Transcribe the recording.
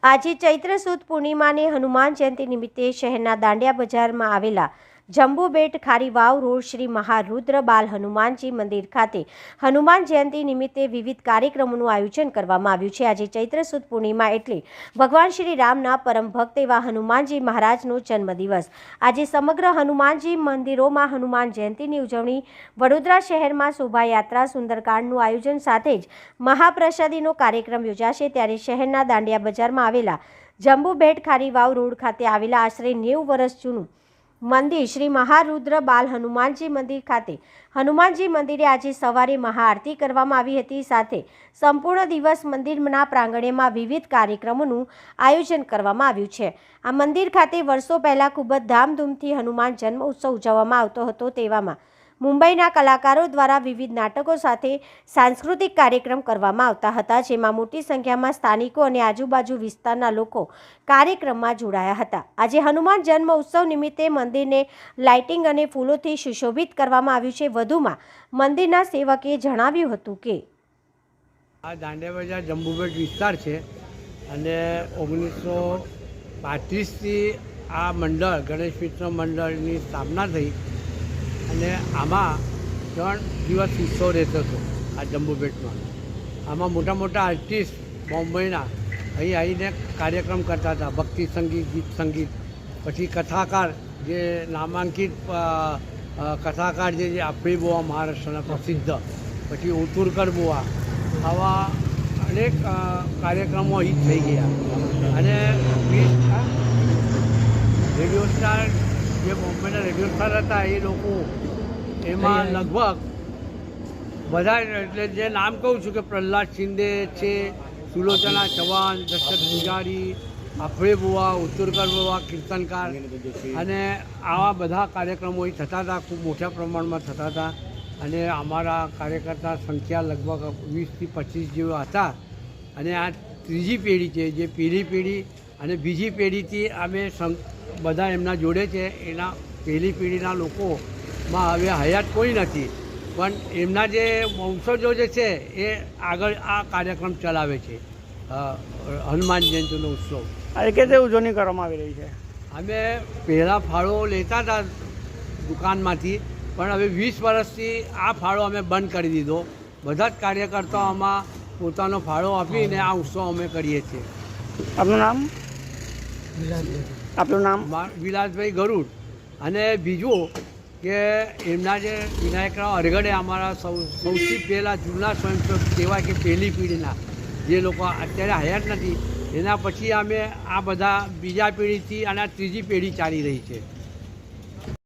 આજે ચૈત્ર સુદ પૂર્ણિમાને હનુમાન જયંતિ નિમિત્તે શહેરના દાંડિયા બજારમાં આવેલા જંબુબેટ ખારી વાવ રોડ શ્રી મહારુદ્ર બાલ હનુમાનજી મંદિર ખાતે હનુમાન જયંતિ નિમિત્તે વિવિધ કાર્યક્રમોનું આયોજન કરવામાં આવ્યું છે। આજે ચૈત્ર સુદ પૂર્ણિમા એટલે ભગવાન શ્રી રામના પરમ ભક્ત એવા હનુમાનજી મહારાજનો જન્મદિવસ। આજે સમગ્ર હનુમાનજી મંદિરોમાં હનુમાન જયંતિની ઉજવણી વડોદરા શહેરમાં શોભાયાત્રા સુંદરકાંડનું આયોજન સાથે જ મહાપ્રસાદીનો કાર્યક્રમ યોજાશે। ત્યારે શહેરના દાંડિયા બજારમાં આવેલા જંબુબેટ ખારી વાવ રોડ ખાતે આવેલા આશરે 90 વર્ષ જૂનું મંદિર શ્રી મહારુદ્ર બાલ હનુમાનજી મંદિર ખાતે હનુમાનજી મંદિરે આજે સવારે મહાઆરતી કરવામાં આવી હતી। સાથે સંપૂર્ણ દિવસ મંદિરના પ્રાંગણમાં વિવિધ કાર્યક્રમોનું આયોજન કરવામાં આવ્યું છે। આ મંદિર ખાતે વર્ષો પહેલા ખૂબ જ ધામધૂમથી હનુમાન જન્મ ઉત્સવ ઉજવવામાં આવતો હતો। તેવામાં મુંબઈના કલાકારો દ્વારા વિવિધ નાટકો સાથે સાંસ્કૃતિક કાર્યક્રમ કરવામાં આવતા હતા, જેમાં મોટી સંખ્યામાં સ્થાનિકો અને આજુબાજુ વિસ્તારના લોકો કાર્યક્રમમાં જોડાયા હતા। આજે હનુમાન જન્મ ઉત્સવ નિમિત્તે મંદિરને લાઇટિંગ અને ફૂલોથી સુશોભિત કરવામાં આવ્યું છે। વધુમાં મંદિરના સેવકે જણાવ્યું હતું કે આ દાંડિયા બજાર જંબુબેટ વિસ્તાર છે અને 1935થી આ મંડળ ગણેશ મિત્ર મંડળની સ્થાપના થઈ અને આમાં 3 દિવસ ઉત્સવ રહેતો હતો। આ જંબુબેટમાં આમાં મોટા મોટા આર્ટિસ્ટ બોમ્બેના અહીં આવીને કાર્યક્રમ કરતા હતા, ભક્તિ સંગીત, ગીત સંગીત, પછી કથાકાર જે નામાંકિત કથાકાર જે આપણી બુવા મહારાષ્ટ્રના પ્રસિદ્ધ, પછી ઉતુરકર બુવા, આવા અનેક કાર્યક્રમો અહીં થઈ ગયા। અને રેડિયો સ્ટાર જે બોમ્બેના રેડિયો સ્ટાર હતા એ લોકો એમાં લગભગ બધા, એટલે જે નામ કહું છું કે પ્રહલાદ શિંદે છે, સુલોચના ચૌહાણ, દશરથ પૂજારી, આફળે બુવા, ઉત્તરકર બુવા, કીર્તનકાર, અને આવા બધા કાર્યક્રમો અહીં થતા હતા, ખૂબ મોટા પ્રમાણમાં થતા હતા। અને અમારા કાર્યકર્તા સંખ્યા લગભગ 20થી 25 જેવા હતા। અને આ ત્રીજી પેઢી છે, જે પહેલી પેઢી અને બીજી પેઢીથી અમે બધા એમના જોડે છે। એના પહેલી પેઢીના લોકોમાં હવે હયાત કોઈ નથી, પણ એમના જે વંશજો જે છે એ આગળ આ કાર્યક્રમ ચલાવે છે, હનુમાન જયંતિનો ઉત્સવ। આજે કેવી ઉજવણી કરવામાં આવી રહી છે? અમે પહેલાં ફાળો લેતા હતા દુકાનમાંથી, પણ હવે 20 વર્ષથી આ ફાળો અમે બંધ કરી દીધો। બધા જ કાર્યકર્તાઓમાં પોતાનો ફાળો આપીને આ ઉત્સવ અમે કરીએ છીએ। આપનું નામ? આપનું નામ? વિલાસભાઈ ગરુડ। અને બીજું કે એમના જે વિનાયકરાવ અરગડે અમારા સૌથી પહેલાં જૂના સ્વયંસેવક કહેવાય કે પહેલી પેઢીના જે લોકો અત્યારે હયાત નથી, એના પછી અમે આ બધા બીજા પેઢીથી અને ત્રીજી પેઢી ચાલી રહી છે।